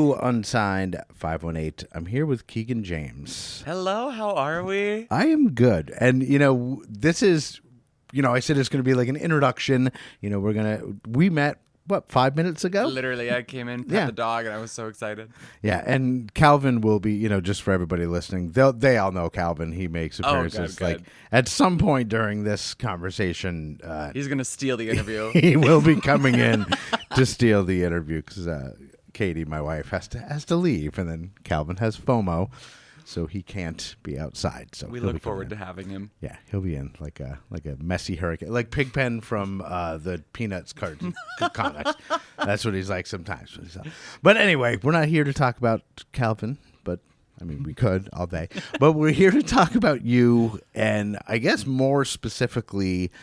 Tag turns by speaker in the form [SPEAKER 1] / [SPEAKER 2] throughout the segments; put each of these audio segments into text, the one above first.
[SPEAKER 1] to Unsigned 518. I'm here with Keegan James.
[SPEAKER 2] Hello, how are we?
[SPEAKER 1] I am good. And, this is, I said it's going to be like an introduction. We met, 5 minutes ago?
[SPEAKER 2] Literally, I came in, pet the dog, and I was so excited.
[SPEAKER 1] Yeah, and Calvin will be, just for everybody listening, they all know Calvin. He makes appearances.
[SPEAKER 2] Good.
[SPEAKER 1] Like at some point during this conversation,
[SPEAKER 2] he's going to steal the interview.
[SPEAKER 1] He will be coming in to steal the interview because Katie, my wife, has to leave, and then Calvin has FOMO, so he can't be outside. So
[SPEAKER 2] we look forward to having him.
[SPEAKER 1] Yeah, he'll be in like a messy hurricane, like Pigpen from the Peanuts comics. That's what he's like sometimes. But anyway, we're not here to talk about Calvin, but I mean we could all day. But we're here to talk about you, and I guess more specifically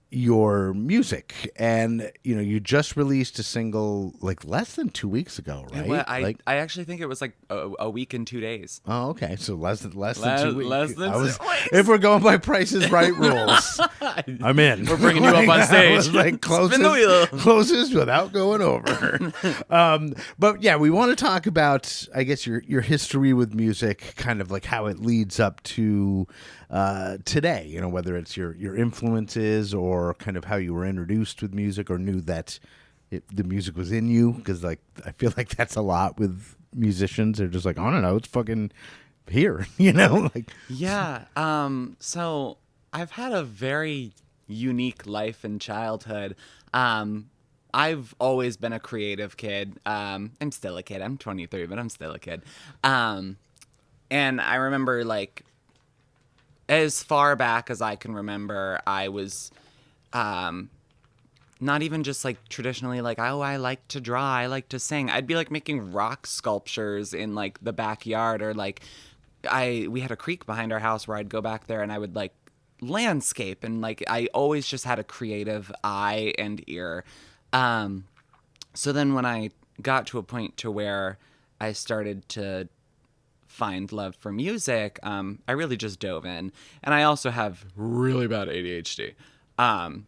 [SPEAKER 1] your music. And you just released a single like less than 2 weeks ago, right?
[SPEAKER 2] Well, I actually think it was like a week and 2 days.
[SPEAKER 1] Oh, okay. So less than 2 weeks.
[SPEAKER 2] Less than 6 weeks.
[SPEAKER 1] If we're going by Price is Right rules, I'm in.
[SPEAKER 2] We're bringing you up on stage.
[SPEAKER 1] Spin the wheel. Closest without going over. But yeah, we want to talk about, I guess, your history with music, kind of like how it leads up to today, whether it's your influences or kind of how you were introduced with music or knew that the music was in you, because like I feel like that's a lot with musicians. They're just like, I don't know, it's fucking here, like.
[SPEAKER 2] Yeah. So I've had a very unique life and childhood. I've always been a creative kid. I'm still a kid. I'm 23, but I'm still a kid. And I remember like as far back as I can remember, I was not even just like traditionally like, oh, I like to draw, I like to sing. I'd be like making rock sculptures in like the backyard, or like we had a creek behind our house where I'd go back there and I would like landscape, and like I always just had a creative eye and ear. So then when I got to a point to where I started to find love for music, I really just dove in. And I also have really bad ADHD.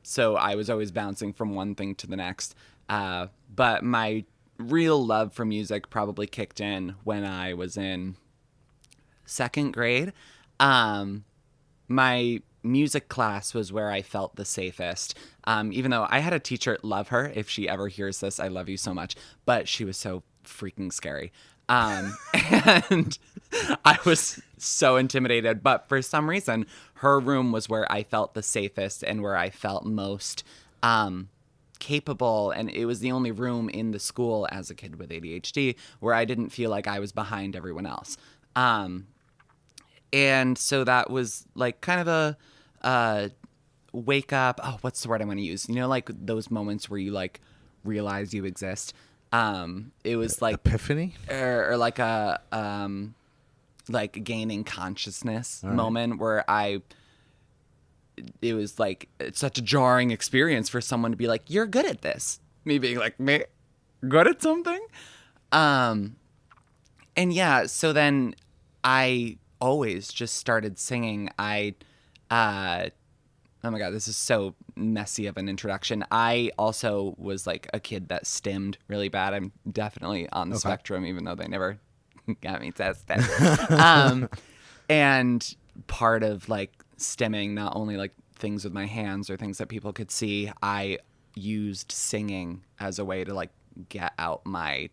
[SPEAKER 2] So I was always bouncing from one thing to the next. But my real love for music probably kicked in when I was in second grade. My music class was where I felt the safest. Even though I had a teacher, love her. If she ever hears this, I love you so much. But she was so freaking scary. And I was so intimidated, but for some reason, her room was where I felt the safest and where I felt most capable. And it was the only room in the school as a kid with ADHD where I didn't feel like I was behind everyone else. And so that was like kind of a wake up. Oh, what's the word I want to use? Like those moments where you like realize you exist. It was like
[SPEAKER 1] epiphany
[SPEAKER 2] or like a like gaining consciousness moment where it was like, it's such a jarring experience for someone to be like, you're good at this. Me being like, me good at something. And yeah, so then I always just started singing. Oh my God, this is so messy of an introduction. I also was like a kid that stimmed really bad. I'm definitely on the spectrum, even though they never got me tested. And part of like stimming, not only like things with my hands or things that people could see, I used singing as a way to like get out my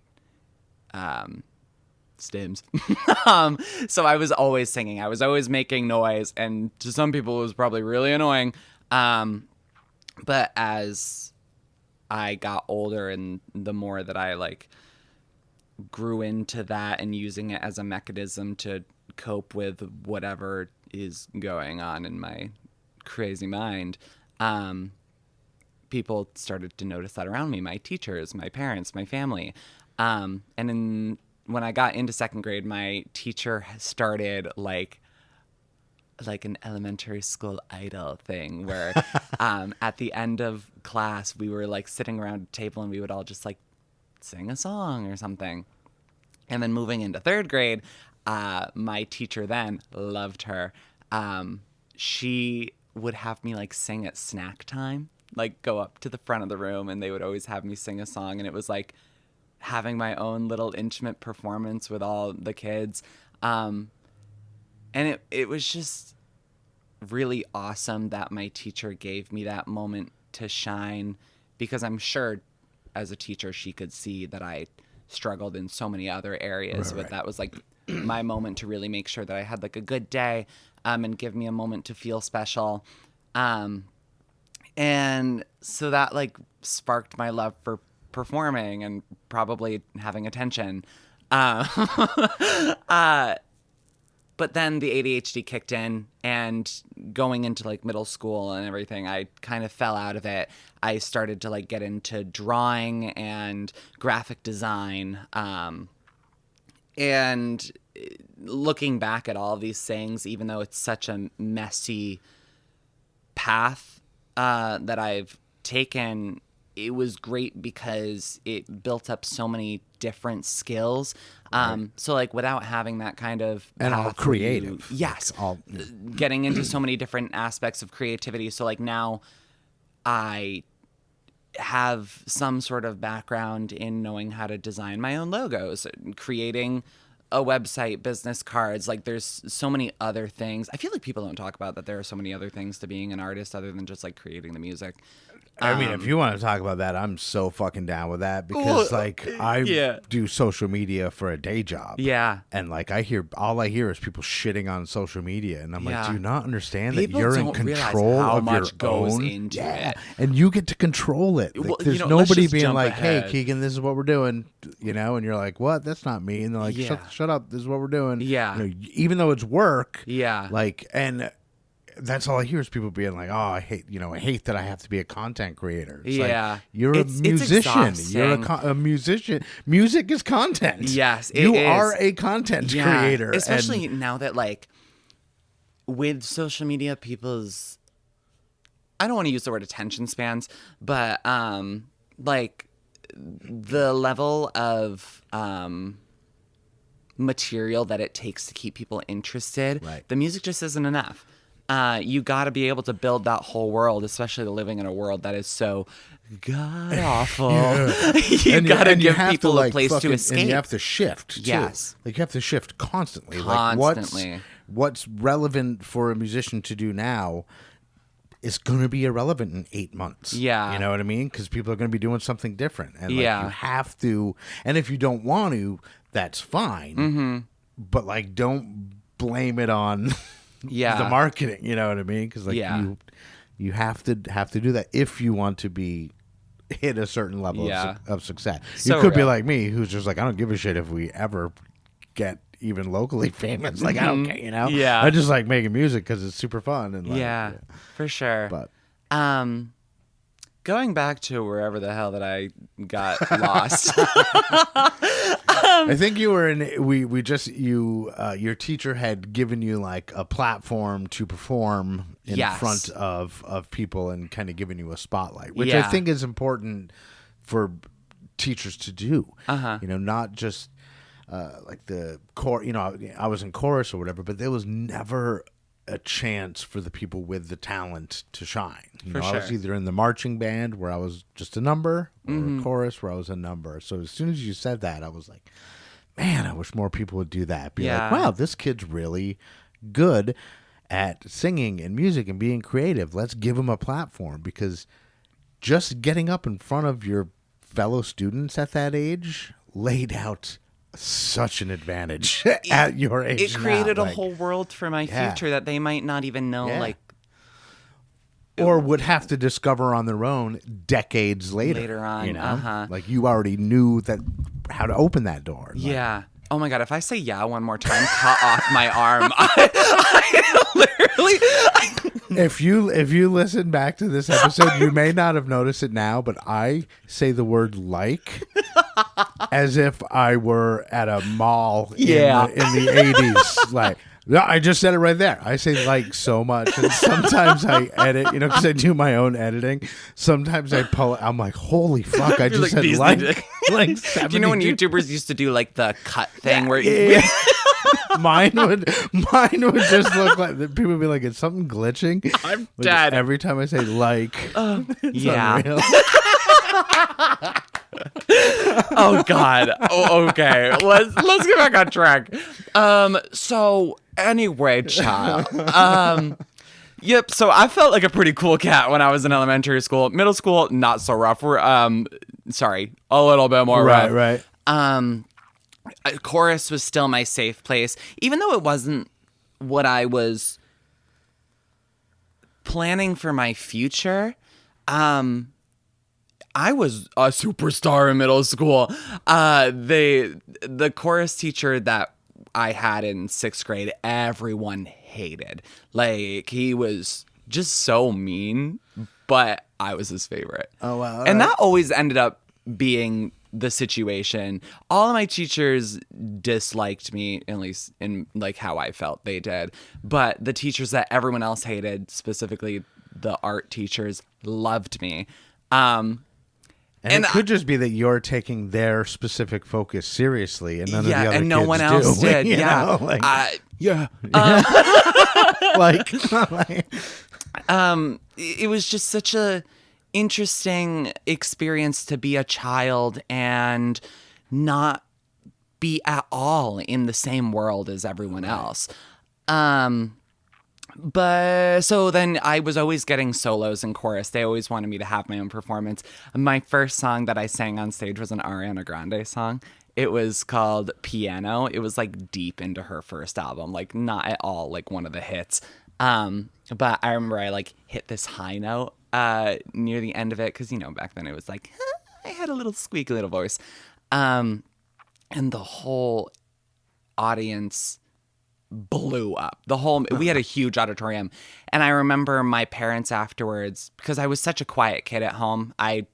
[SPEAKER 2] stims. So I was always singing. I was always making noise, and to some people it was probably really annoying. But as I got older and the more that I like grew into that and using it as a mechanism to cope with whatever is going on in my crazy mind, people started to notice that around me, my teachers, my parents, my family. And when I got into second grade, my teacher started like an elementary school idol thing where at the end of class, we were like sitting around a table and we would all just like sing a song or something. And then moving into third grade, my teacher then, loved her. She would have me like sing at snack time, like go up to the front of the room, and they would always have me sing a song. And it was like having my own little intimate performance with all the kids. And it was just really awesome that my teacher gave me that moment to shine, because I'm sure as a teacher she could see that I struggled in so many other areas, but that was like my moment to really make sure that I had like a good day, and give me a moment to feel special. And so that like sparked my love for performing and probably having attention. But then the ADHD kicked in, and going into like middle school and everything, I kind of fell out of it. I started to like get into drawing and graphic design. And looking back at all of these things, even though it's such a messy path that I've taken, it was great because it built up so many different skills. So like without having that kind of
[SPEAKER 1] and all creative,
[SPEAKER 2] yes,
[SPEAKER 1] like all
[SPEAKER 2] getting into so many different aspects of creativity. So like now I have some sort of background in knowing how to design my own logos, creating a website, business cards. Like there's so many other things. I feel like people don't talk about that there are so many other things to being an artist other than just like creating the music.
[SPEAKER 1] I mean, if you want to talk about that, I'm so fucking down with that, because like I do social media for a day job.
[SPEAKER 2] Yeah.
[SPEAKER 1] And like all I hear is people shitting on social media, and I'm like, do you not understand
[SPEAKER 2] people
[SPEAKER 1] that you're in
[SPEAKER 2] don't
[SPEAKER 1] control
[SPEAKER 2] how
[SPEAKER 1] of
[SPEAKER 2] much
[SPEAKER 1] your
[SPEAKER 2] goes
[SPEAKER 1] own?
[SPEAKER 2] into it.
[SPEAKER 1] And you get to control it. Like,
[SPEAKER 2] Well,
[SPEAKER 1] there's
[SPEAKER 2] let's
[SPEAKER 1] nobody
[SPEAKER 2] just
[SPEAKER 1] being
[SPEAKER 2] jump
[SPEAKER 1] like,
[SPEAKER 2] ahead.
[SPEAKER 1] "Hey, Keegan, this is what we're doing," and you're like, "What? That's not me." And they're like, "Shut up! This is what we're doing."
[SPEAKER 2] Yeah.
[SPEAKER 1] Even though it's work.
[SPEAKER 2] Yeah.
[SPEAKER 1] Like, and that's all I hear is people being like, "Oh, I hate that I have to be a content creator." It's like, you're a musician. You're a musician. Music is content.
[SPEAKER 2] Yes,
[SPEAKER 1] you are a content creator.
[SPEAKER 2] Especially now that like with social media, people's, I don't want to use the word attention spans, but like the level of material that it takes to keep people interested, the music just isn't enough. You got to be able to build that whole world, especially living in a world that is so god awful. You got to give people a place to escape.
[SPEAKER 1] And you have to shift, too.
[SPEAKER 2] Yes.
[SPEAKER 1] Like, you have to shift constantly.
[SPEAKER 2] Constantly.
[SPEAKER 1] Like, what's relevant for a musician to do now is going to be irrelevant in 8 months.
[SPEAKER 2] Yeah.
[SPEAKER 1] You know what I mean? Because people are going to be doing something different. And like,
[SPEAKER 2] Yeah.
[SPEAKER 1] you have to. And if you don't want to, that's fine.
[SPEAKER 2] Mm-hmm.
[SPEAKER 1] But like, don't blame it on the marketing. You know what I mean? Because like you have to do that if you want to be hit a certain level of success.
[SPEAKER 2] So
[SPEAKER 1] you could be like me, who's just like, I don't give a shit if we ever get even locally famous. Like, I don't care, you know?
[SPEAKER 2] Yeah.
[SPEAKER 1] I just like making music because it's super fun. And like,
[SPEAKER 2] for sure.
[SPEAKER 1] But
[SPEAKER 2] going back to wherever the hell that I got lost.
[SPEAKER 1] I think you were in. We just your teacher had given you like a platform to perform in front of people and kind of given you a spotlight, which I think is important for teachers to do. You know, not just like the core. You know, I was in chorus or whatever, but there was never a chance for the people with the talent to shine. You know, I was either in the marching band where I was just a number, or a chorus where I was a number. So as soon as you said that, I was like, man, I wish more people would do that. Be like, wow, this kid's really good at singing and music and being creative. Let's give him a platform, because just getting up in front of your fellow students at that age laid out such an advantage at your age.
[SPEAKER 2] It created a whole world for my future that they might not even know, like,
[SPEAKER 1] or would have to discover on their own decades later
[SPEAKER 2] on.
[SPEAKER 1] You know, like you already knew that how to open that door.
[SPEAKER 2] Yeah. Oh my god! If I say one more time, cut off my arm. I literally.
[SPEAKER 1] If you listen back to this episode, you may not have noticed it now, but I say the word like as if I were at a mall in the 80s. Like, no, I just said it right there. I say like so much, and sometimes I edit, you know, because I do my own editing. Sometimes I pull it. I'm like, holy fuck! I just said like 72.
[SPEAKER 2] Do you know when YouTubers used to do like the cut thing where?
[SPEAKER 1] Mine would just look like people would be like, "It's something glitching."
[SPEAKER 2] I'm dead
[SPEAKER 1] every time I say like.
[SPEAKER 2] Yeah. Oh God. Oh, okay. Let's get back on track. So anyway, child. Yep. So I felt like a pretty cool cat when I was in elementary school. Middle school, not so rough. We're sorry, a little bit more rough.
[SPEAKER 1] Right.
[SPEAKER 2] Chorus was still my safe place, even though it wasn't what I was planning for my future. I was a superstar in middle school. The chorus teacher that I had in 6th grade, everyone hated. Like, he was just so mean, but I was his favorite.
[SPEAKER 1] Oh, wow.
[SPEAKER 2] And that always ended up being the situation. All of my teachers disliked me, at least in like how I felt they did. But the teachers that everyone else hated, specifically the art teachers, loved me.
[SPEAKER 1] And it could just be that you're taking their specific focus seriously, and none of the other
[SPEAKER 2] and no
[SPEAKER 1] kids
[SPEAKER 2] one else
[SPEAKER 1] do.
[SPEAKER 2] did.
[SPEAKER 1] You
[SPEAKER 2] Yeah,
[SPEAKER 1] know? Like, like,
[SPEAKER 2] it was just such a interesting experience to be a child and not be at all in the same world as everyone else. But so then I was always getting solos in chorus. They always wanted me to have my own performance. My first song that I sang on stage was an Ariana Grande song. It was called Piano. It was like deep into her first album, like not at all like one of the hits. But I remember I like hit this high note near the end of it, because, you know, back then it was like, I had a little squeaky little voice. And the whole audience blew up. We had a huge auditorium. And I remember my parents afterwards, because I was such a quiet kid at home, I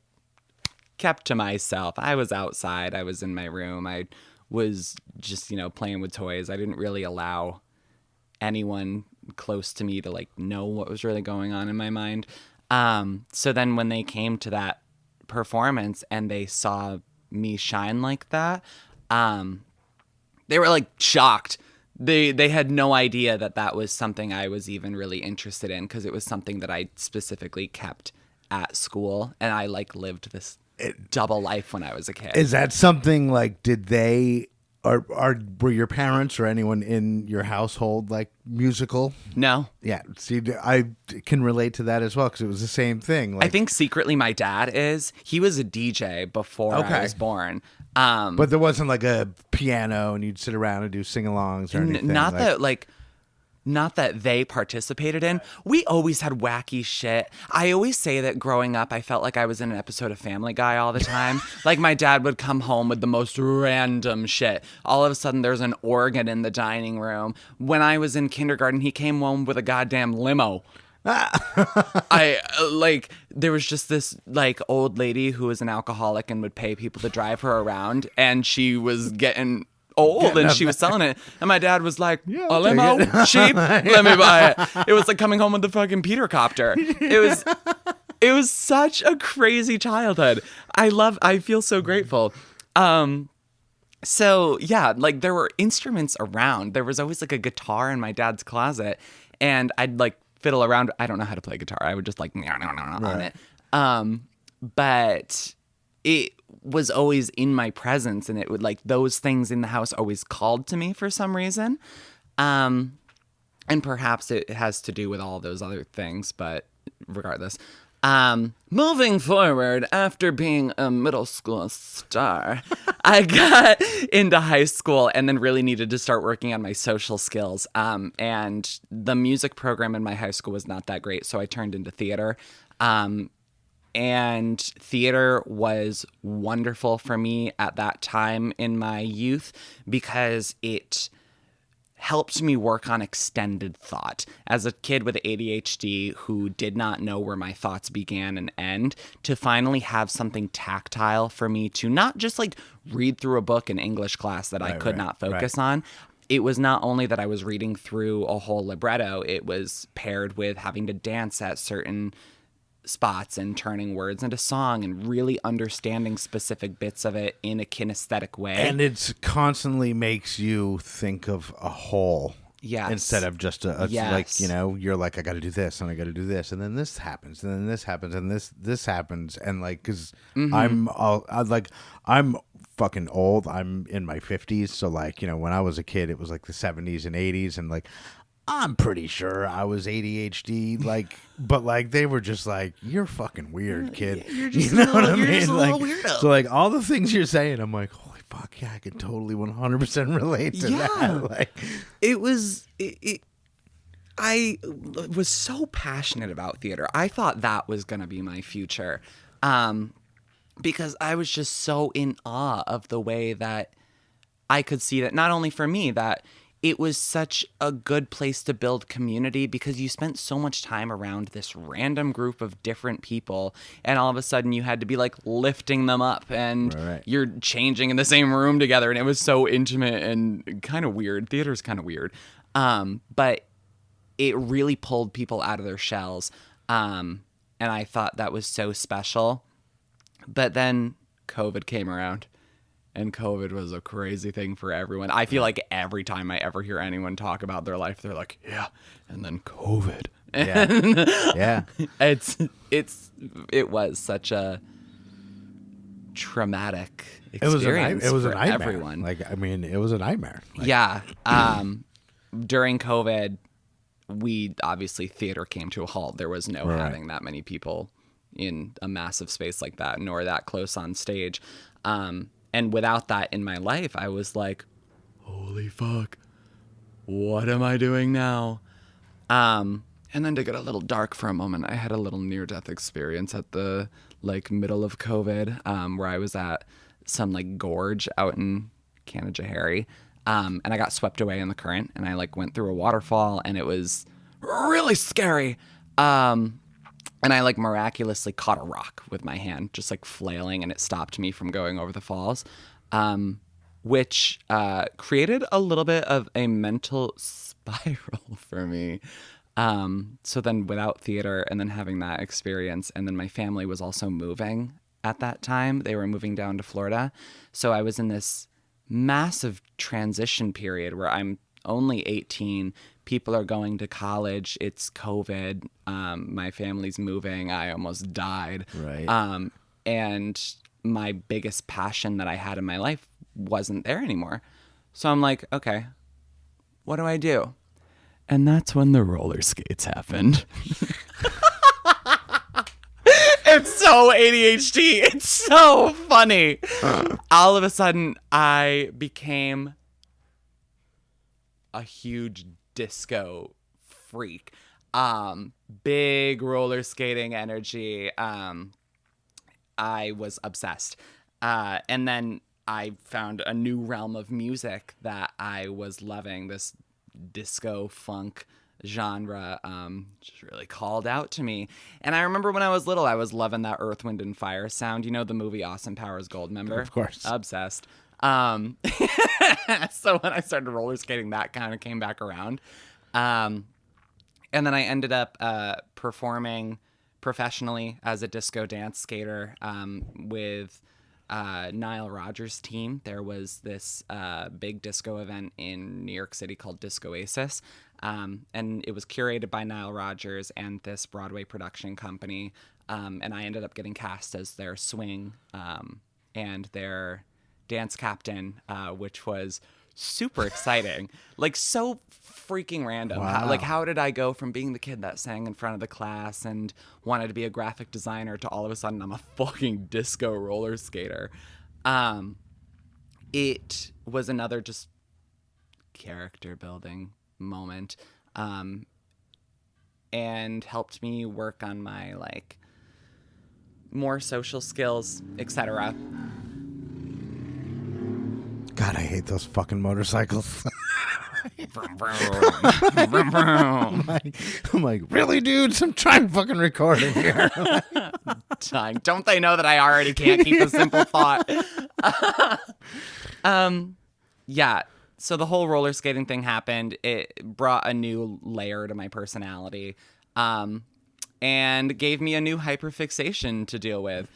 [SPEAKER 2] kept to myself. I was outside. I was in my room. I was just, you know, playing with toys. I didn't really allow anyone close to me to like know what was really going on in my mind. So then when they came to that performance and they saw me shine like that, they were like shocked. They had no idea that was something I was even really interested in, because it was something that I specifically kept at school, and I like lived this double life when I was a kid.
[SPEAKER 1] is that something like, did they were your parents or anyone in your household like musical?
[SPEAKER 2] No.
[SPEAKER 1] Yeah, see, I can relate to that as well, because it was the same thing. Like,
[SPEAKER 2] I think secretly my dad is. He was a DJ before I was born.
[SPEAKER 1] But there wasn't like a piano and you'd sit around and do sing-alongs or anything.
[SPEAKER 2] Not that they participated in. We always had wacky shit. I always say that growing up, I felt like I was in an episode of Family Guy all the time. Like, my dad would come home with the most random shit. All of a sudden, there's an organ in the dining room. When I was in kindergarten, he came home with a goddamn limo. There was just this like old lady who was an alcoholic and would pay people to drive her around, and she was getting old and she was selling it, and my dad was like, a limo, cheap, let me buy it. It was like coming home with the fucking Peter copter. It was such a crazy childhood. I feel so grateful. So yeah, like there were instruments around. There was always like a guitar in my dad's closet, and I'd like fiddle around. I don't know how to play guitar. I would just like on it. But it was always in my presence, and it would like those things in the house always called to me for some reason. And perhaps it has to do with all those other things, but regardless. Moving forward, after being a middle school star, I got into high school and then really needed to start working on my social skills. And the music program in my high school was not that great, so I turned into theater. And theater was wonderful for me at that time in my youth, because it helped me work on extended thought. As a kid with ADHD who did not know where my thoughts began and end, to finally have something tactile for me to not just like read through a book in English class that I could not focus on. It was not only that I was reading through a whole libretto, it was paired with having to dance at certain spots and turning words into song and really understanding specific bits of it in a kinesthetic way.
[SPEAKER 1] And it's constantly makes you think of a whole.
[SPEAKER 2] Yes.
[SPEAKER 1] Instead of just
[SPEAKER 2] Yes.
[SPEAKER 1] like, you know, you're like, I got to do this and I got to do this. And then this happens. And then this happens. And this happens. And like, because I'm fucking old. I'm in my 50s. So like, you know, when I was a kid, it was like the 70s and 80s. And like, I'm pretty sure I was ADHD, like, but like they were just like, "You're fucking weird, kid."
[SPEAKER 2] You're just
[SPEAKER 1] you know what I
[SPEAKER 2] you're
[SPEAKER 1] mean?
[SPEAKER 2] just a
[SPEAKER 1] Like,
[SPEAKER 2] little weirdo.
[SPEAKER 1] so like all the things you're saying, I'm like, "Holy fuck, yeah, I can totally 100% relate to that." Like,
[SPEAKER 2] it was. I was so passionate about theater. I thought that was gonna be my future, because I was just so in awe of the way that I could see that not only for me that. It was such a good place to build community because you spent so much time around this random group of different people, and all of a sudden you had to be like lifting them up, and
[SPEAKER 1] Right.
[SPEAKER 2] you're changing in the same room together, and it was so intimate and kind of weird. Theater's kind of weird, but it really pulled people out of their shells, and I thought that was so special. But then COVID came around. And COVID was a crazy thing for everyone. I feel like every time I ever hear anyone talk about their life, they're like, yeah, and then COVID.
[SPEAKER 1] yeah.
[SPEAKER 2] It was such a traumatic experience
[SPEAKER 1] it was
[SPEAKER 2] for
[SPEAKER 1] a nightmare.
[SPEAKER 2] everyone.
[SPEAKER 1] Like, I mean, it was a nightmare. Like,
[SPEAKER 2] Yeah. During COVID, obviously theater came to a halt. There was no having that many people in a massive space like that, nor that close on stage. And without that in my life, I was like, holy fuck, what am I doing now? And then to get a little dark for a moment, I had a little near-death experience at the like middle of COVID, where I was at some like gorge out in Canajahari, and I got swept away in the current, and I like went through a waterfall, and it was really scary. And I like miraculously caught a rock with my hand, just like flailing, and it stopped me from going over the falls, which created a little bit of a mental spiral for me. So then without theater and then having that experience, and then my family was also moving at that time. They were moving down to Florida. So I was in this massive transition period where I'm only 18. People are going to college. It's COVID. My family's moving. I almost died.
[SPEAKER 1] Right.
[SPEAKER 2] And my biggest passion that I had in my life wasn't there anymore. So I'm like, okay, what do I do? And that's when the roller skates happened. It's so ADHD. It's so funny. All of a sudden, I became a huge disco freak. Big roller skating energy. I was obsessed. And then I found a new realm of music that I was loving, this disco funk genre, just really called out to me. And I remember when I was little, I was loving that Earth, Wind, and Fire sound. You know the movie Austin Powers Goldmember?
[SPEAKER 1] Of course.
[SPEAKER 2] Obsessed. So when I started roller skating, that kind of came back around. And then I ended up performing professionally as a disco dance skater with Nile Rodgers' team. There was this big disco event in New York City called Disco Oasis, and it was curated by Nile Rodgers and this Broadway production company, and I ended up getting cast as their swing and their dance captain, which was super exciting. Like, so freaking random.
[SPEAKER 1] Wow.
[SPEAKER 2] How did I go from being the kid that sang in front of the class and wanted to be a graphic designer to all of a sudden I'm a fucking disco roller skater? It was another just character building moment, and helped me work on my like more social skills, etc.
[SPEAKER 1] God, I hate those fucking motorcycles.
[SPEAKER 2] Vroom, vroom. Vroom, vroom.
[SPEAKER 1] I'm like, really, dudes? I'm trying to fucking record it here.
[SPEAKER 2] Dying. Don't they know that I already can't keep a simple thought? Yeah. So the whole roller skating thing happened. It brought a new layer to my personality, and gave me a new hyperfixation to deal with.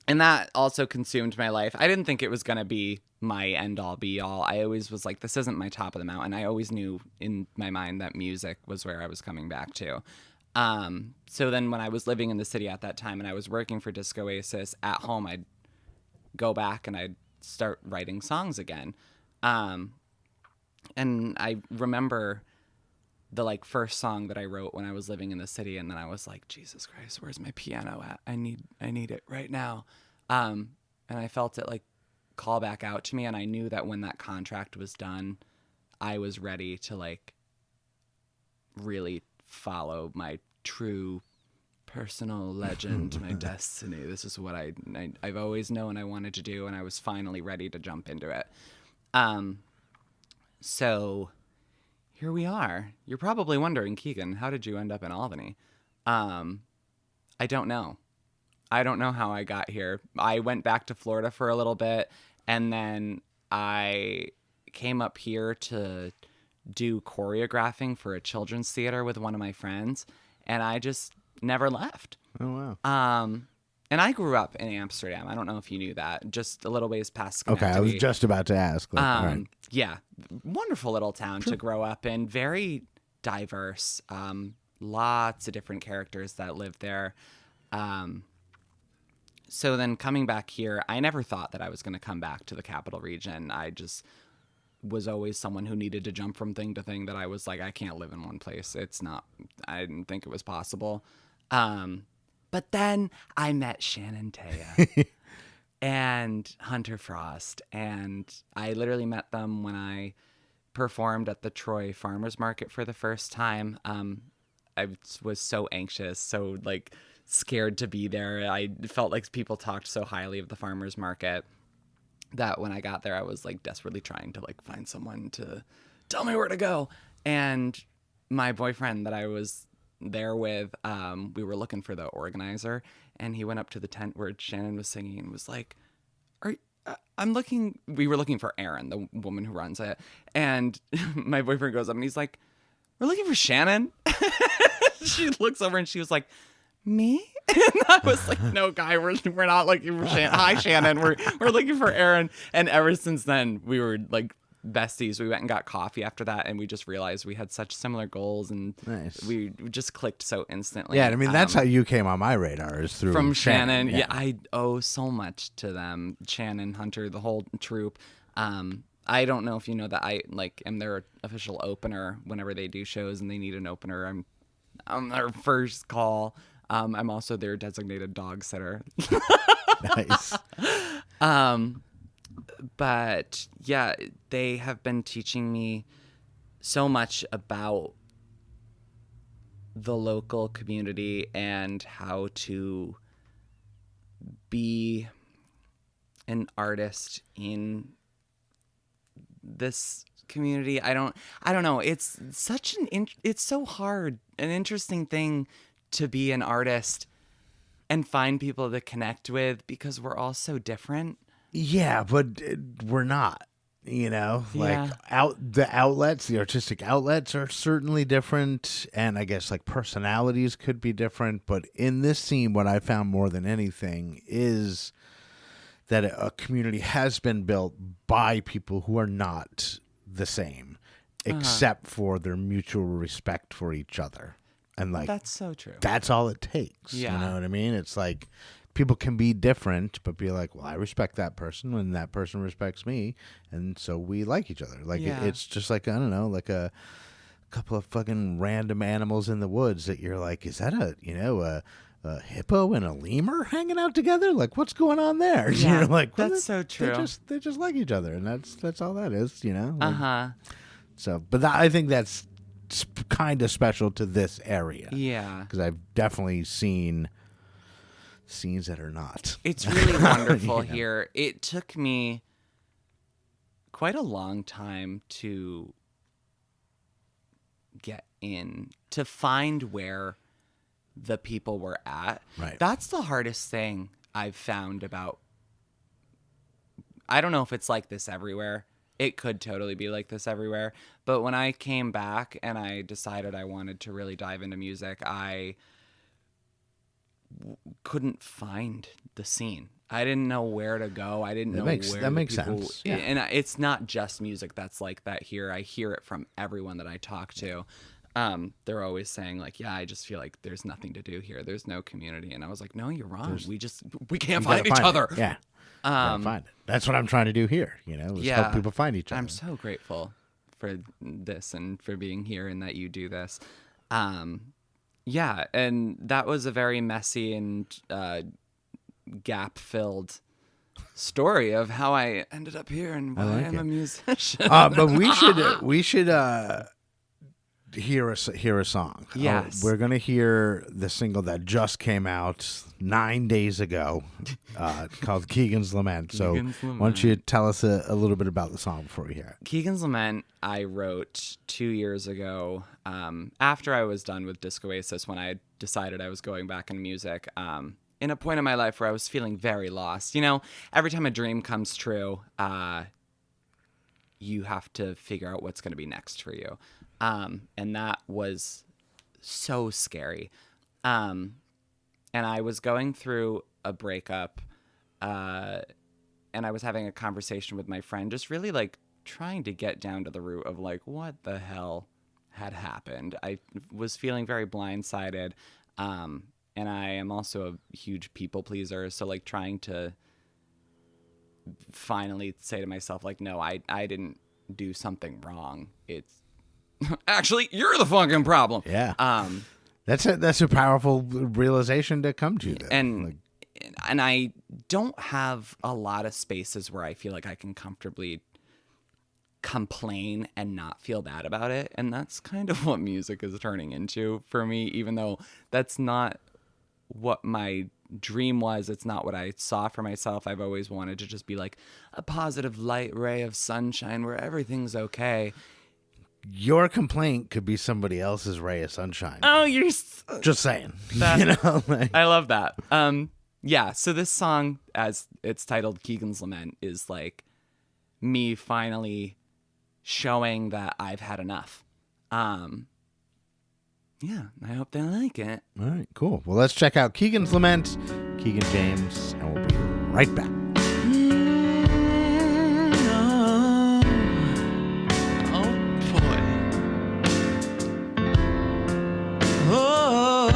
[SPEAKER 2] And that also consumed my life. I didn't think it was going to be my end all be all. I always was like, this isn't my top of the mountain. I always knew in my mind that music was where I was coming back to. So then when I was living in the city at that time and I was working for Disco Oasis at home, I'd go back and I'd start writing songs again. And I remember the like first song that I wrote when I was living in the city, and then I was like, Jesus Christ, where's my piano at? I need it right now. And I felt it like call back out to me, and I knew that when that contract was done, I was ready to like really follow my true personal legend, my destiny. This is what I've always known I wanted to do, and I was finally ready to jump into it. So here we are. You're probably wondering, Keegan, how did you end up in Albany? I don't know. I don't know how I got here. I went back to Florida for a little bit, and then I came up here to do choreographing for a children's theater with one of my friends, and I just never left.
[SPEAKER 1] Oh, wow.
[SPEAKER 2] And I grew up in Amsterdam. I don't know if you knew that. Just a little ways past Schenectady.
[SPEAKER 1] Okay, I was just about to ask. Like, all right.
[SPEAKER 2] Yeah, wonderful little town to grow up in. Very diverse. Lots of different characters that live there. So then coming back here, I never thought that I was going to come back to the capital region. I just was always someone who needed to jump from thing to thing, that I was like, I can't live in one place. I didn't think it was possible. But then I met Shannon Taya and Hunter Frost, and I literally met them when I performed at the Troy Farmers Market for the first time. I was so anxious, so like scared to be there. I felt like people talked so highly of the farmers market that when I got there, I was like desperately trying to like find someone to tell me where to go. And my boyfriend that I was there with, we were looking for the organizer, and he went up to the tent where Shannon was singing and was like, we were looking for Erin, the woman who runs it. And my boyfriend goes up and he's like, we're looking for Shannon. She looks over and she was like, me? And I was like, no, guy, we're not looking for Shannon. Hi, Shannon. We're looking for Erin. And ever since then, we were like besties. We went and got coffee after that, and we just realized we had such similar goals, and
[SPEAKER 1] Nice.
[SPEAKER 2] we just clicked so instantly.
[SPEAKER 1] Yeah, I mean, that's how you came on my radar, is through
[SPEAKER 2] from Shannon.
[SPEAKER 1] Yeah.
[SPEAKER 2] Yeah, I owe so much to them. Shannon, Hunter, the whole troupe. I don't know if you know that I like am their official opener whenever they do shows and they need an opener. I'm their first call. I'm also their designated dog sitter.
[SPEAKER 1] Nice.
[SPEAKER 2] But yeah, they have been teaching me so much about the local community and how to be an artist in this community. I don't know. It's such it's so hard, an interesting thing to be an artist and find people to connect with, because we're all so different.
[SPEAKER 1] Yeah, but we're not, like
[SPEAKER 2] Yeah.
[SPEAKER 1] the artistic outlets are certainly different. And I guess like personalities could be different. But in this scene, what I found more than anything is that a community has been built by people who are not the same, except for their mutual respect for each other. And like,
[SPEAKER 2] That's so true.
[SPEAKER 1] that's all it takes.
[SPEAKER 2] Yeah.
[SPEAKER 1] You know what I mean? It's like people can be different, but be like, well, I respect that person and that person respects me. And so we like each other. Like,
[SPEAKER 2] Yeah.
[SPEAKER 1] it's just like, I don't know, like a couple of fucking random animals in the woods that you're like, is that a hippo and a lemur hanging out together? Like, what's going on there?
[SPEAKER 2] Yeah,
[SPEAKER 1] You're like, well,
[SPEAKER 2] that's so true.
[SPEAKER 1] They just like each other. And that's all that is, Like,
[SPEAKER 2] Uh-huh.
[SPEAKER 1] So, but I think that's kind of special to this area.
[SPEAKER 2] Yeah.
[SPEAKER 1] Because I've definitely seen scenes that are not.
[SPEAKER 2] It's really wonderful here. It took me quite a long time to get in, to find where the people were at.
[SPEAKER 1] Right.
[SPEAKER 2] That's the hardest thing I've found about. I don't know if it's like this everywhere. It could totally be like this everywhere. But when I came back and I decided I wanted to really dive into music, I couldn't find the scene. I didn't know where to go. I didn't know where
[SPEAKER 1] that makes
[SPEAKER 2] people,
[SPEAKER 1] sense. Yeah.
[SPEAKER 2] And it's not just music that's like that here. I hear it from everyone that I talk to. They're always saying like, yeah, I just feel like there's nothing to do here. There's no community. And I was like, no, you're wrong. We can't find each other.
[SPEAKER 1] Yeah. Find it. That's what I'm trying to do here. Is help people find each other.
[SPEAKER 2] I'm so grateful for this and for being here and that you do this. Yeah. And that was a very messy and, gap-filled story of how I ended up here and why I'm a musician.
[SPEAKER 1] But we should hear a song.
[SPEAKER 2] Yes.
[SPEAKER 1] We're gonna hear the single that just came out 9 days ago, called Keegan's Lament. So why don't you tell us a little bit about the song before we hear it?
[SPEAKER 2] Keegan's Lament I wrote 2 years ago, after I was done with Disco Oasis, when I decided I was going back into music. In a point in my life where I was feeling very lost. Every time a dream comes true, you have to figure out what's going to be next for you. And that was so scary. And I was going through a breakup, and I was having a conversation with my friend, just really like trying to get down to the root of like, what the hell had happened. I was feeling very blindsided. And I am also a huge people pleaser. So like trying to finally say to myself, like, no, I didn't do something wrong. It's actually, you're the fucking problem.
[SPEAKER 1] Yeah. That's a powerful realization to come to.
[SPEAKER 2] And I don't have a lot of spaces where I feel like I can comfortably complain and not feel bad about it. And that's kind of what music is turning into for me, even though that's not what my dream was. It's not what I saw for myself. I've always wanted to just be like a positive light ray of sunshine where everything's okay.
[SPEAKER 1] Your complaint could be somebody else's ray of sunshine.
[SPEAKER 2] Oh, you're
[SPEAKER 1] just saying.
[SPEAKER 2] I love that. Yeah. So this song, as it's titled Keegan's Lament, is like me finally showing that I've had enough. Yeah, I hope they like it.
[SPEAKER 1] All right, cool. Well, let's check out Keegan's Lament, Keegan James, and we'll be right back.
[SPEAKER 2] Oh, boy. Oh,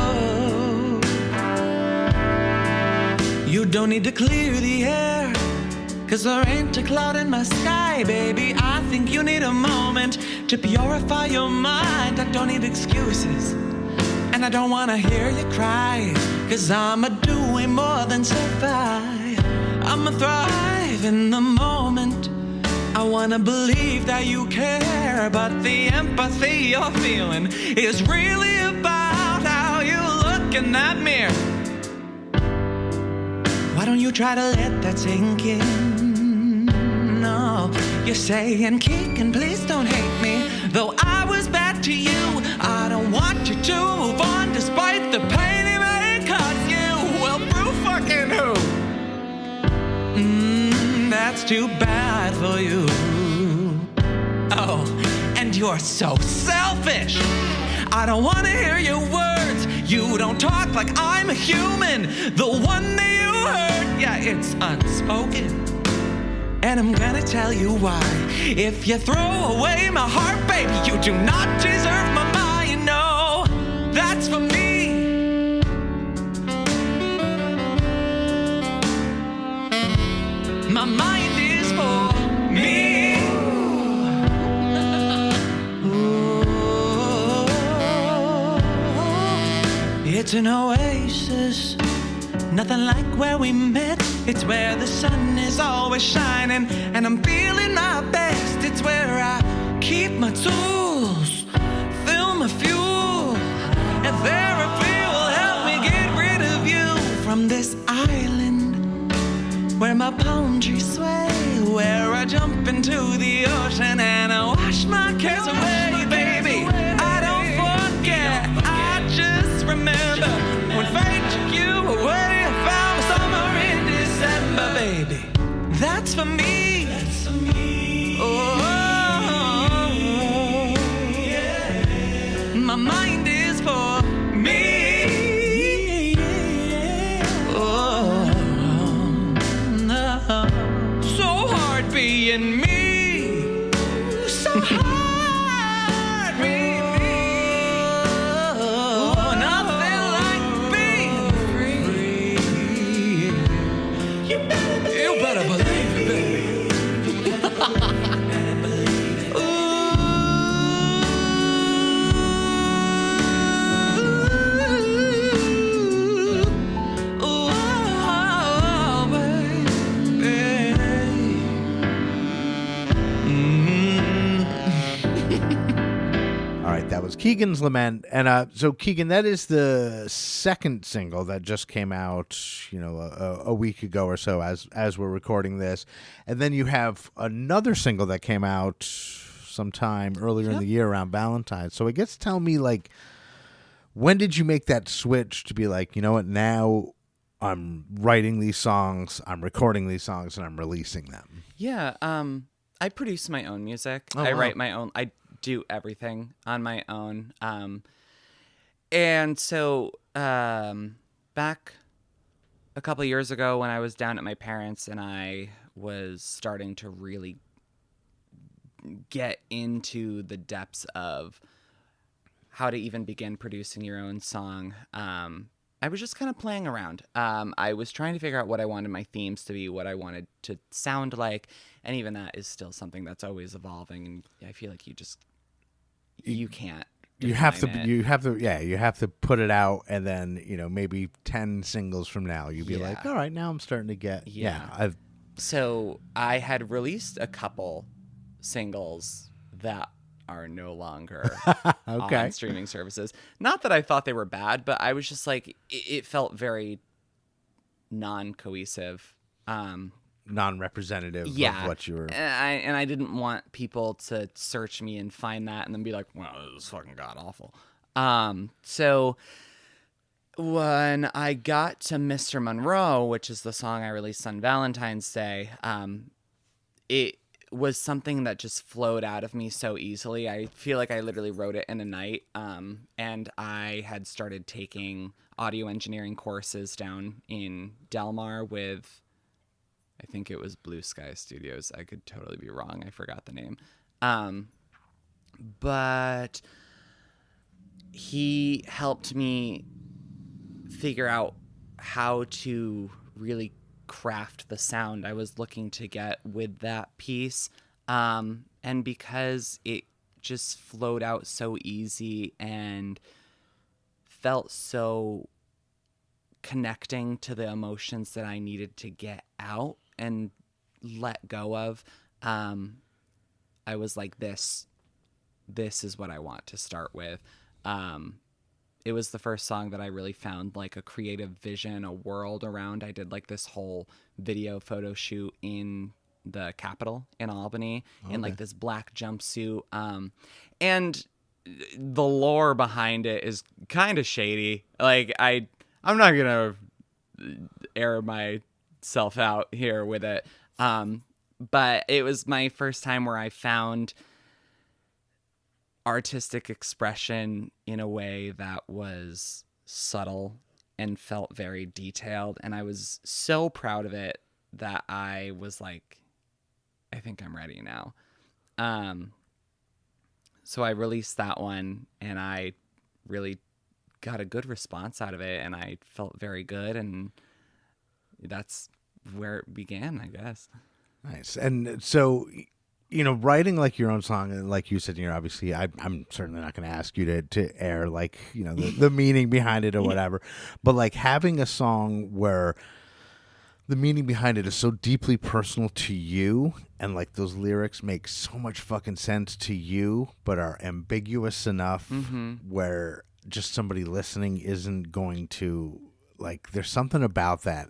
[SPEAKER 2] you don't need to clear the air, 'cause there ain't a cloud in my sky, baby. I think you need a moment to purify your mind. I don't need excuses, and I don't wanna hear you cry, 'cause I'ma do way more than survive. I'ma thrive in the moment. I wanna believe that you care, but the empathy you're feeling is really about how you look in that mirror. Why don't you try to let that sink in? No, you're saying, Keegan, please don't hate me, though I was bad to you. I don't want you to move on despite the pain it may cause you. Well, through fucking who? That's too bad for you. Oh, and you're so selfish. I don't want to hear your words. You don't talk like I'm a human. The one that you heard, yeah, it's unspoken. And I'm gonna tell you why. If you throw away my heart, baby, you do not deserve my mind. No, that's for me. My mind is for me. It's an oasis, nothing like where we met. It's where the sun is always shining, and I'm feeling my best. It's where I keep my tools, fill my fuel, and therapy will help me get rid of you from this island where my palm trees sway, where I jump into the ocean and I wash my cares away, baby. I don't forget, I just remember when fate took you away. I found summer in December, baby. That's for me. That's for me. Oh, yeah. My mind is for me. Oh,
[SPEAKER 1] right, that was Keegan's Lament. And so, Keegan, that is the second single that just came out, a week ago or so as we're recording this. And then you have another single that came out sometime earlier in the year around Valentine's. So I guess tell me, like, when did you make that switch to be like, you know what, now I'm writing these songs, I'm recording these songs, and I'm releasing them?
[SPEAKER 2] Yeah, I produce my own music.
[SPEAKER 1] Oh,
[SPEAKER 2] I
[SPEAKER 1] wow.
[SPEAKER 2] write my own. I do everything on my own. And so back a couple years ago when I was down at my parents' and I was starting to really get into the depths of how to even begin producing your own song, I was just kind of playing around. I was trying to figure out what I wanted my themes to be, what I wanted to sound like, and even that is still something that's always evolving. And I feel like you can't.
[SPEAKER 1] You have
[SPEAKER 2] define
[SPEAKER 1] to, you have to put it out, and then maybe 10 singles from now, you'd be
[SPEAKER 2] Yeah.
[SPEAKER 1] like, all right, now I'm starting to get,
[SPEAKER 2] So I had released a couple singles that are no longer
[SPEAKER 1] Okay.
[SPEAKER 2] on streaming services. Not that I thought they were bad, but I was just like, it felt very non-cohesive.
[SPEAKER 1] Non-representative of what you were.
[SPEAKER 2] And I didn't want people to search me and find that and then be like, well, this is fucking god awful. So when I got to Mr. Monroe, which is the song I released on Valentine's Day, it was something that just flowed out of me so easily. I feel like I literally wrote it in a night. And I had started taking audio engineering courses down in Del Mar with, I think it was Blue Sky Studios. I could totally be wrong. I forgot the name. But he helped me figure out how to really craft the sound I was looking to get with that piece. And because it just flowed out so easy and felt so connecting to the emotions that I needed to get out and let go of, I was like, this is what I want to start with. It was the first song that I really found like a creative vision, a world around. I did like this whole video photo shoot in the Capitol in Albany in like this black jumpsuit. And the lore behind it is kind of shady. Like I'm not going to air myself out here with it. But it was my first time where I found artistic expression in a way that was subtle and felt very detailed. And I was so proud of it that I was like, I think I'm ready now. So I released that one and I really got a good response out of it and I felt very good. And that's where it began, I guess.
[SPEAKER 1] Nice. And so, writing like your own song, and like you said, obviously, I'm certainly not going to ask you to air like, the meaning behind it or whatever, but like having a song where the meaning behind it is so deeply personal to you, and like those lyrics make so much fucking sense to you, but are ambiguous enough where just somebody listening isn't going to. Like, there's something about that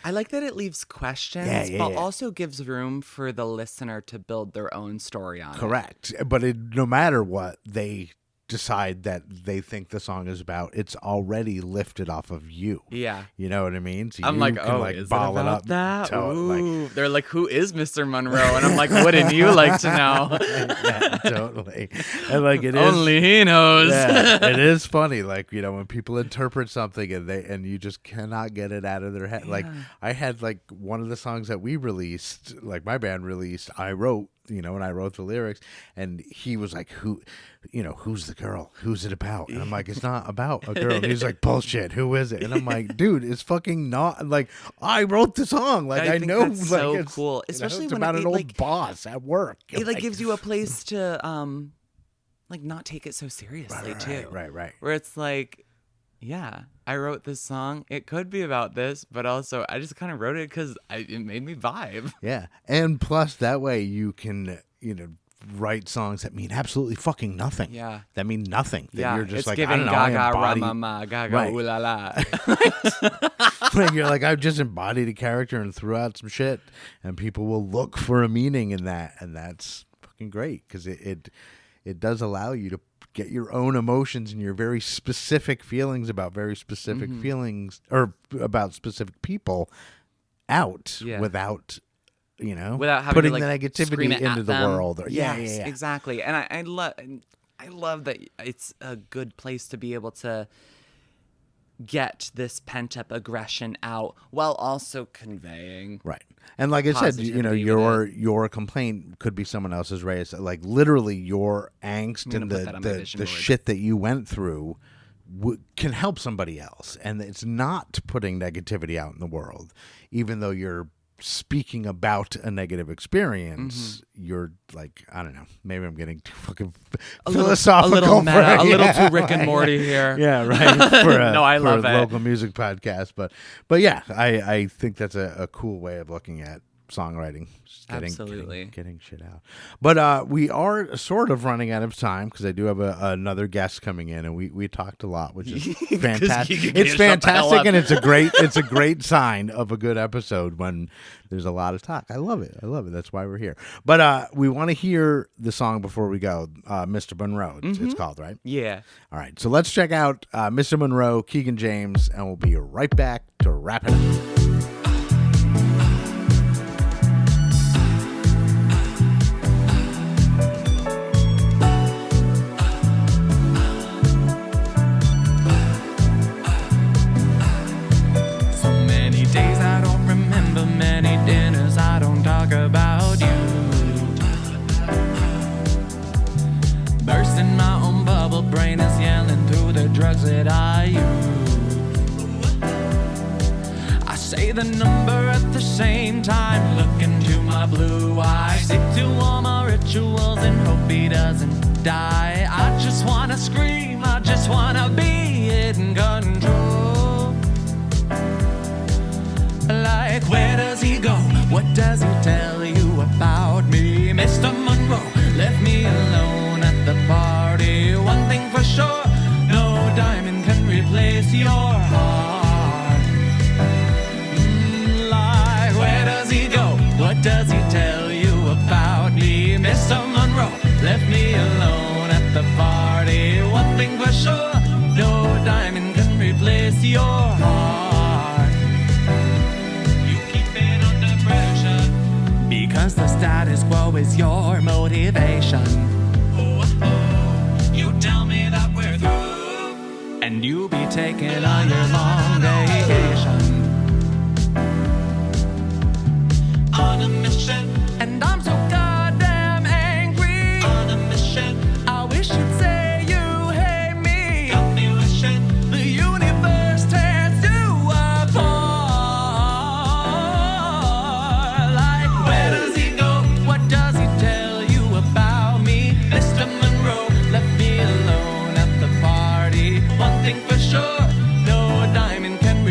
[SPEAKER 2] I like that it leaves questions, but also gives room for the listener to build their own story on it.
[SPEAKER 1] Correct. But no matter what they decide that they think the song is about, it's already lifted off of you.
[SPEAKER 2] Yeah.
[SPEAKER 1] You know what I mean? So
[SPEAKER 2] I'm
[SPEAKER 1] you
[SPEAKER 2] like,
[SPEAKER 1] can,
[SPEAKER 2] is
[SPEAKER 1] ball
[SPEAKER 2] it
[SPEAKER 1] it
[SPEAKER 2] about
[SPEAKER 1] up.
[SPEAKER 2] that? Ooh. They're like, who is Mr. Monroe? And I'm like, wouldn't you like to know?
[SPEAKER 1] Yeah, totally. And like it is
[SPEAKER 2] only he knows.
[SPEAKER 1] Yeah, it is funny, like, when people interpret something and you just cannot get it out of their head. Yeah. Like I had like one of the songs that we released, like my band released, I wrote, and I wrote the lyrics, and he was like, who's the girl? Who's it about? And I'm like, it's not about a girl. And he's like, bullshit, who is it? And I'm like, dude, it's fucking not, like, I wrote the song. Like, I know.
[SPEAKER 2] That's
[SPEAKER 1] like,
[SPEAKER 2] so
[SPEAKER 1] it's
[SPEAKER 2] cool. Especially
[SPEAKER 1] it's
[SPEAKER 2] when
[SPEAKER 1] about
[SPEAKER 2] it,
[SPEAKER 1] an old
[SPEAKER 2] like,
[SPEAKER 1] boss at work.
[SPEAKER 2] It like gives you a place to like not take it so seriously too.
[SPEAKER 1] Right.
[SPEAKER 2] Where it's like, yeah, I wrote this song. It could be about this, but also I just kind of wrote it because it made me vibe.
[SPEAKER 1] Yeah. And plus that way you can, write songs that mean absolutely fucking nothing.
[SPEAKER 2] Yeah.
[SPEAKER 1] That mean nothing. That you're just
[SPEAKER 2] it's
[SPEAKER 1] like,
[SPEAKER 2] giving
[SPEAKER 1] I don't know, I
[SPEAKER 2] gaga
[SPEAKER 1] embody...
[SPEAKER 2] ramama, gaga
[SPEAKER 1] Right.
[SPEAKER 2] ooh la la.
[SPEAKER 1] Like, you're like, I've just embodied a character and threw out some shit, and people will look for a meaning in that, and that's fucking great, because it does allow you to get your own emotions and your very specific feelings about very specific feelings, or about specific people, out without,
[SPEAKER 2] Without having
[SPEAKER 1] putting
[SPEAKER 2] to, like,
[SPEAKER 1] the
[SPEAKER 2] scream
[SPEAKER 1] negativity
[SPEAKER 2] it
[SPEAKER 1] into
[SPEAKER 2] at
[SPEAKER 1] the
[SPEAKER 2] them.
[SPEAKER 1] world.
[SPEAKER 2] Yes, exactly. And I love that it's a good place to be able to get this pent up aggression out while also conveying.
[SPEAKER 1] Right. And like I said,
[SPEAKER 2] Positivity
[SPEAKER 1] your complaint could be someone else's race. Like, literally, your angst and
[SPEAKER 2] put that on my vision
[SPEAKER 1] the
[SPEAKER 2] board.
[SPEAKER 1] shit that you went through can help somebody else. And it's not putting negativity out in the world. Even though you're speaking about a negative experience, you're like, I don't know, maybe I'm getting too fucking philosophical.
[SPEAKER 2] A little meta, a little
[SPEAKER 1] yeah,
[SPEAKER 2] too Rick and Morty here.
[SPEAKER 1] Yeah, right. For
[SPEAKER 2] No, I love
[SPEAKER 1] a
[SPEAKER 2] it.
[SPEAKER 1] local music podcast. But yeah, I think that's a cool way of looking at songwriting. Just
[SPEAKER 2] Absolutely.
[SPEAKER 1] getting shit out. But we are sort of running out of time, because I do have another guest coming in, and we talked a lot, which is fantastic. It's fantastic, and it's a great sign of a good episode when there's a lot of talk. I love it. That's why we're here. But we want to hear the song before we go. Mr. Monroe, it's called, right?
[SPEAKER 2] Yeah.
[SPEAKER 1] All right, so let's check out Mr. Monroe, Keegan James, and we'll be right back to wrap it up.
[SPEAKER 3] About you, bursting my own bubble, brain is yelling through the drugs that I use. I say the number at the same time, look into my blue eyes, stick to all my rituals and hope he doesn't die. I just wanna scream, I just wanna be in control. Like, where does he go? What does he tell you about me? Mr. Monroe left me alone at the party. One thing for sure, no diamond can replace your heart. Like, where does he go? What does he tell you about me? Mr. Monroe left me alone at the party. One thing for sure, no diamond can replace your heart. Because the status quo is your motivation. You tell me that we're through, and you'll be taking a year-long vacation. On a mission, and I'm so goddamn angry. On a mission, I wish you'd say you hate me. Got me wishing the universe tears you apart. For sure, no diamond can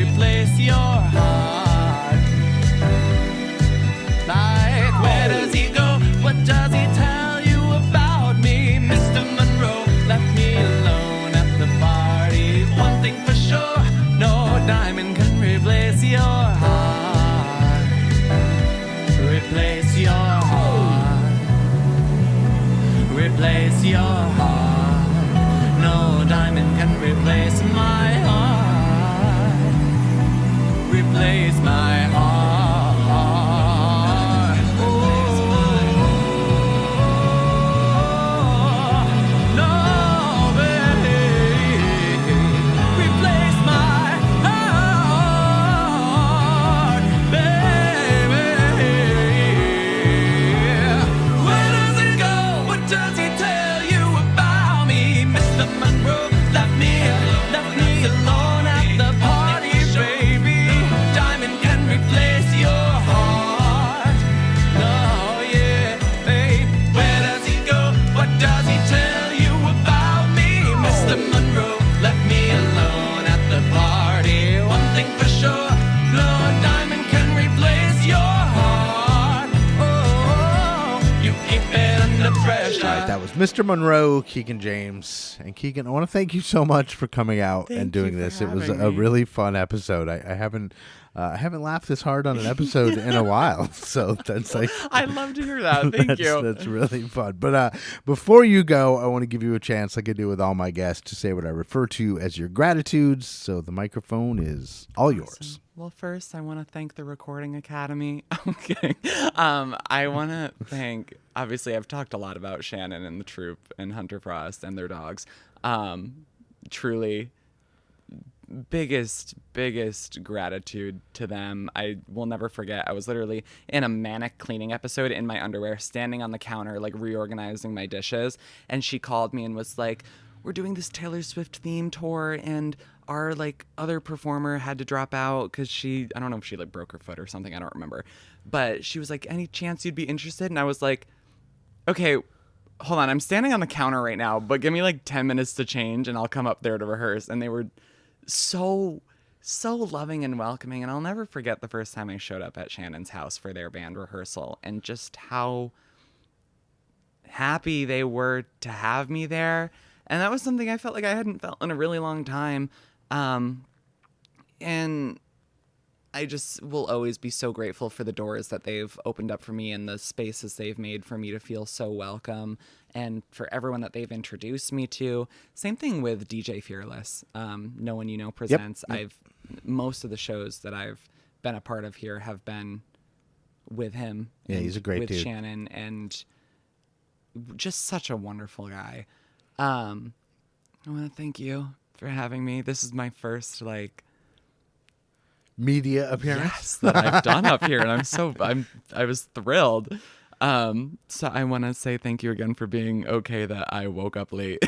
[SPEAKER 1] Mr. Monroe, Keegan James. And Keegan, I want to thank you so much for coming out and doing this. It was a really fun episode. I haven't laughed this hard on an episode in a while. So that's like...
[SPEAKER 2] I'd love to hear that. Thank you.
[SPEAKER 1] That's really fun. But before you go, I want to give you a chance, like I do with all my guests, to say what I refer to as your gratitudes. So the microphone is all yours.
[SPEAKER 2] Well, first, I want to thank the Recording Academy. I'm kidding. I want to thank, obviously, I've talked a lot about Shannon and the troupe and Hunter Frost and their dogs. Truly, biggest gratitude to them. I will never forget. I was literally in a manic cleaning episode in my underwear, standing on the counter, like reorganizing my dishes. And she called me and was like, we're doing this Taylor Swift theme tour, and our like other performer had to drop out because I don't know if she like broke her foot or something, I don't remember, but she was like, any chance you'd be interested? And I was like, okay, hold on, I'm standing on the counter right now, but give me like 10 minutes to change and I'll come up there to rehearse. And they were so loving and welcoming, and I'll never forget the first time I showed up at Shannon's house for their band rehearsal and just how happy they were to have me there. And that was something I felt like I hadn't felt in a really long time. And I just will always be so grateful for the doors that they've opened up for me and the spaces they've made for me to feel so welcome, and for everyone that they've introduced me to. Same thing with DJ Fearless. No One You Know presents. Yep. Most of the shows that I've been a part of here have been with him.
[SPEAKER 1] Yeah, he's a great dude.
[SPEAKER 2] With Shannon, and just such a wonderful guy. I want to thank you for having me. This is my first
[SPEAKER 1] media appearance,
[SPEAKER 2] yes, that I've done up here, and I was thrilled. So I want to say thank you again for being okay that I woke up late.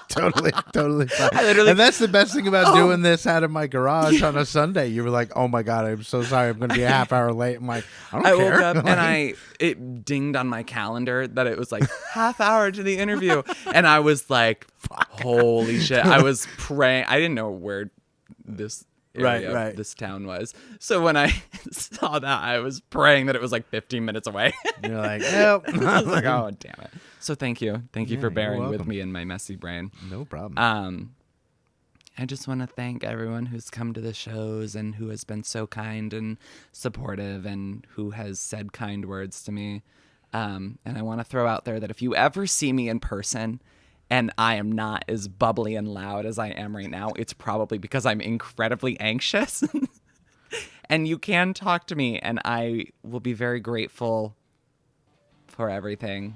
[SPEAKER 1] Totally fine. And that's the best thing about doing this out of my garage on a Sunday. You were like, oh my God, I'm so sorry, I'm going to be a half hour late. I'm like, I don't care.
[SPEAKER 2] Woke up and it dinged on my calendar that it was like half hour to the interview. And I was like, holy shit. I was praying. I didn't know where this area this town was. So when I saw that, I was praying that it was like 15 minutes away.
[SPEAKER 1] You're like, nope.
[SPEAKER 2] I was like, oh, damn it. So thank you for bearing with me and my messy brain.
[SPEAKER 1] No problem.
[SPEAKER 2] I just want to thank everyone who's come to the shows and who has been so kind and supportive and who has said kind words to me. And I want to throw out there that if you ever see me in person and I am not as bubbly and loud as I am right now, it's probably because I'm incredibly anxious. And you can talk to me, and I will be very grateful for everything.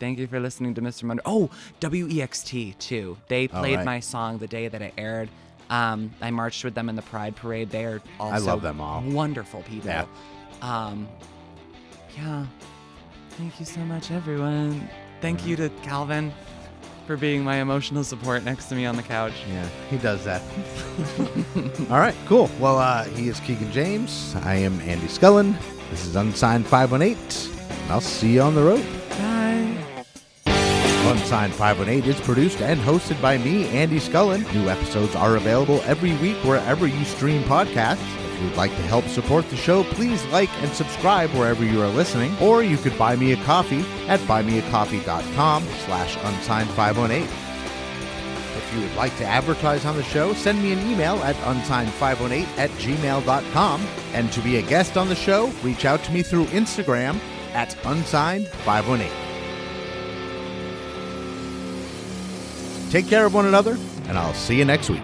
[SPEAKER 2] Thank you for listening to Mr. Monroe. Oh, WEXT, too. They played my song the day that it aired. I marched with them in the Pride Parade. They are also
[SPEAKER 1] I love them all.
[SPEAKER 2] Wonderful people.
[SPEAKER 1] Yeah.
[SPEAKER 2] Yeah. Thank you so much, everyone. Thank you to Calvin for being my emotional support next to me on the couch.
[SPEAKER 1] Yeah, he does that. All right, cool. Well, he is Keegan James. I am Andy Scullin. This is Unsigned518, and I'll see you on the road.
[SPEAKER 2] Bye.
[SPEAKER 1] Unsigned518 is produced and hosted by me, Andy Scullin. New episodes are available every week wherever you stream podcasts. If you'd like to help support the show, please like and subscribe wherever you are listening, or you could buy me a coffee at buymeacoffee.com/unsigned518. If you would like to advertise on the show, send me an email at unsigned518@gmail.com. And to be a guest on the show, reach out to me through Instagram at unsigned518. Take care of one another, and I'll see you next week.